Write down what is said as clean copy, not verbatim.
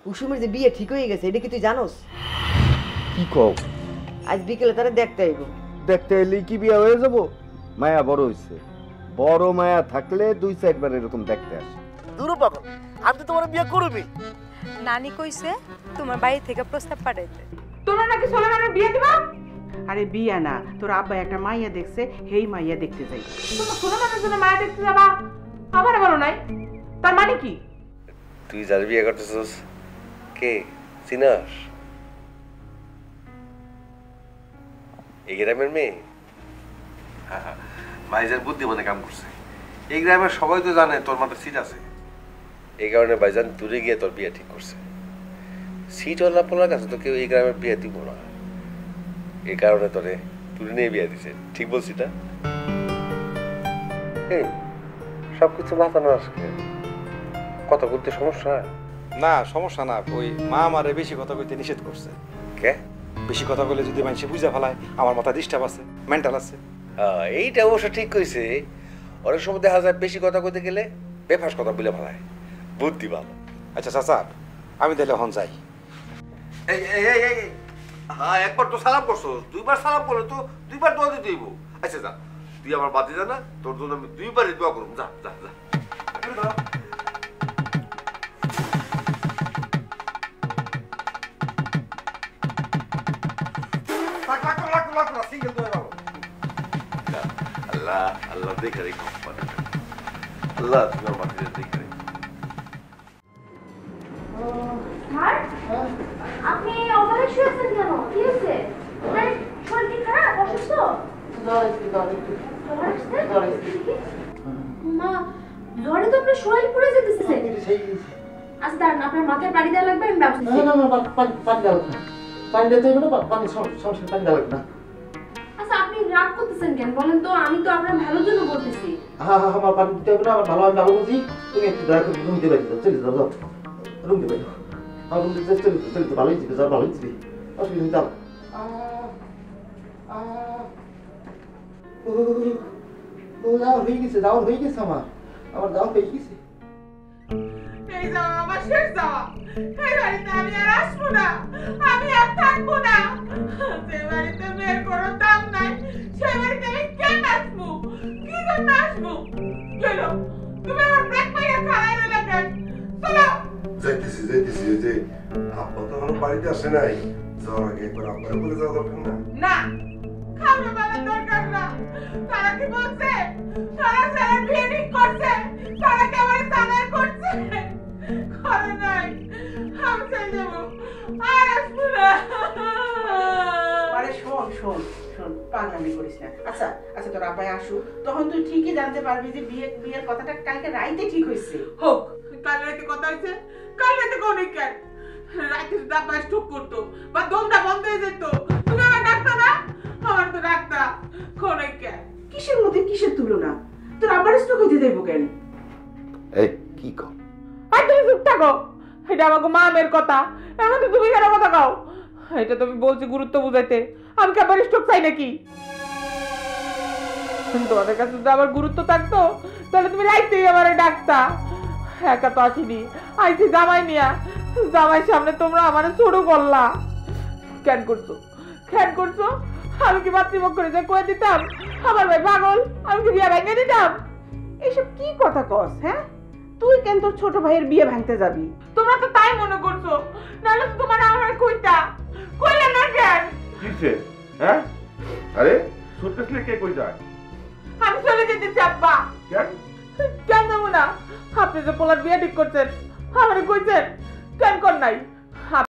কুসুমের যে বিয়ে ঠিক হয়ে গেছে এটা কি তুই জানোস? কি কও? আজ বিকেলে তারা দেখতে আইব। দেখতে এলেই কি বিয়ে হয়ে যাব? মায়া বড় হইছে, বড় মায়া থাকলে 2-4 বার এরকম দেখতে আসে। দূর পাগল, আমি তো তোমার বিয়ে করবি। নানি কইছে তোমার বাড়ি থেকে প্রস্তাব পাঠাইতে। তোমরা নাকি সোলেমানের বিয়ে দিবা? আরে বিয়া না, তোর আব্বা একটা মাইয়া দেখছে, হেই মাইয়া দেখতে যাই। তোমরা সোলেমানের জন্য মাইয়া দেখতে যাবা? আমারে বলো নাই, তার মানে কি? তুই যার বিয়ে করতেছিস কে চিনাস? এই গ্রামের মেয়ে। ভাইজান বুদ্ধি মনে কাম করছে। এই গ্রামের সবাই তো জানে তোর মাথায় সিট আছে, এই কারণে ভাইজান দূরে গিয়ে তোর বিয়ে ঠিক করছে। সিট ওলা পোলার কাছে তো কেউ এই গ্রামের বিয়ে দিব না, এই কারণে তোরে দূরে নিয়ে বিয়ে দিছে। ঠিক বলছি না? সবকিছু মাথা না আসে, কথা বলতে সমস্যা? না সমস্যা না, ওই মা আমারে বেশি কথা কইতে নিষেধ করছে। কে? বেশি কথা বলে যদি মানুষ বুঝা ফেলায়, আমার মাথা ডিস্টার্ব আছে, মেন্টাল আছে। এইটা অবশ্য ঠিক কইছে। অনেক সময় দেখা যায় বেশি কথা কইতে গেলে বেফাস কথা বলে ফেলায়। বুদ্ধি ভালো। আচ্ছা চাচা, আমি তাহলে এখন যাই। এই এই এই এই হ্যাঁ, একবার তো সালাম করছো, দুইবার সালাম করলে তো দুইবার দোয়া দিতে হইব। আচ্ছা যা, তুই আমার বাদে যা না, তোর জন্য আমি দুইবারই দোয়া করব। যা যা যা। আল্লাহ আল্লাহ দেখে রেখো, আল্লাহ তুমি আমার বাদে দেখে রেখো। আপনি অবলা শুয়েছেন কেন? কি হয়েছে? শরীর কি খারাপ? অসুস্থ? মা, জ্বরে তো আপনার শরীর পুড়ে যেতেছে। আচ্ছা দাঁড়ান, আপনার মাথায় পানি দেওয়া লাগবে, আমি ব্যবস্থা করছি। আচ্ছা আপনি রাগ করতেছেন কেন বলেন তো? আমি তো আপনার ভালোর জন্য বলতেছি। আমার পানি দিতে হবে না, আমার ভালো, আমি ভালো বলছি। তুমি একটু দয়া করে রুম দিয়ে বাইরে চলে যাও, যাও রুম দিয়ে বাইরে। আমার রুম দিয়ে চলে চলে ভালোই ছিল, যাও ভালোই ছিল, অসুবিধা নেই, যাও। যাওয়ার হয়ে গেছে, যাওয়ার হয়ে গেছে, আমার যাওয়ার হয়ে গেছে। এই যাওয়া আমার শেষ যাওয়া। এই বাড়িতে আমি আর আসবো না, আমি আর থাকবো না। যে বাড়িতে মেয়ের কোনো দাম নাই, সে বাড়িতে আমি কেন আসবো? কি জন্য আসবো? কেন তুমি আমার ব্রেক মাইয়া খাড়াই রইলে কেন? চলো। যাইতেছি যাইতেছি, ওই যে আব্বা তো এখনো বাড়িতে আসে নাই, যাওয়ার আগে একবার আব্বারে বলে যাওয়া দরকার না? না, খাবে বলার দরকার না। তারা কি বলছে? তারা যারা বিয়ে ঠিক করছে, তারা কি আমার সানার করছে? করে নাই। আমি চলে যাবো, আর আসবো না। আরে শোন শোন শোন, পাগলামি করিস না। আচ্ছা আচ্ছা, তোর আব্বাই আসুক, তখন তুই ঠিকই জানতে পারবি যে বিয়ের কথাটা কালকে রাইতে ঠিক হয়েছে। হোক, কাল রাতে কথা হয়েছে, কাল রাতে কোন কেন? রাতে যদি আব্বা স্ট্রোক করতো বা দমটা বন্ধ হয়ে যেত, তুমি আমার ডাক্তার না? আমার তো ডাক্তার কোন কেন? কিসের মধ্যে কিসের তুলনা? তোর আব্বার স্ট্রোক হইতে দেবো কেন? এই কি কও? আর তুমি চুপ থাকো, এটা আমাকে মা মেয়ের কথা, এর মধ্যে তুমি কেন কথা কও? এটা তুমি বলছি গুরুত্ব বুঝাইতে, আমি কি আবার স্ট্রোক চাই নাকি? তোমাদের কাছে যদি আবার গুরুত্ব থাকতো তাহলে তুমি রাইতেই আমার ডাক্তার। একা তো আসিনি, আইছি জামাই নিয়া। জামাই সামনে তোমরা আমার ছোট করলা। কেন করছো? কেন করছো? আমি কি মাতৃমুখ করে যে কয়ে দিতাম আমার ভাই পাগল? আমি কি বিয়ে ভেঙে দিতাম? এসব কি কথা কস? হ্যাঁ, তুই কেন তোর ছোট ভাইয়ের বিয়ে ভাঙতে যাবি? তোমরা তো তাই মনে করছো, নাহলে তো তোমার আমার কইতা কইলে না কেন? কিসে? হ্যাঁ, আরে সুটকেস নিয়ে কে কই যায়? আমি চলে যেতে চাপবা। কেন? কেন যাবো না? আপনি যে পোলার বিয়ে ঠিক করছেন, আমারে কইছেন কেন কর নাই?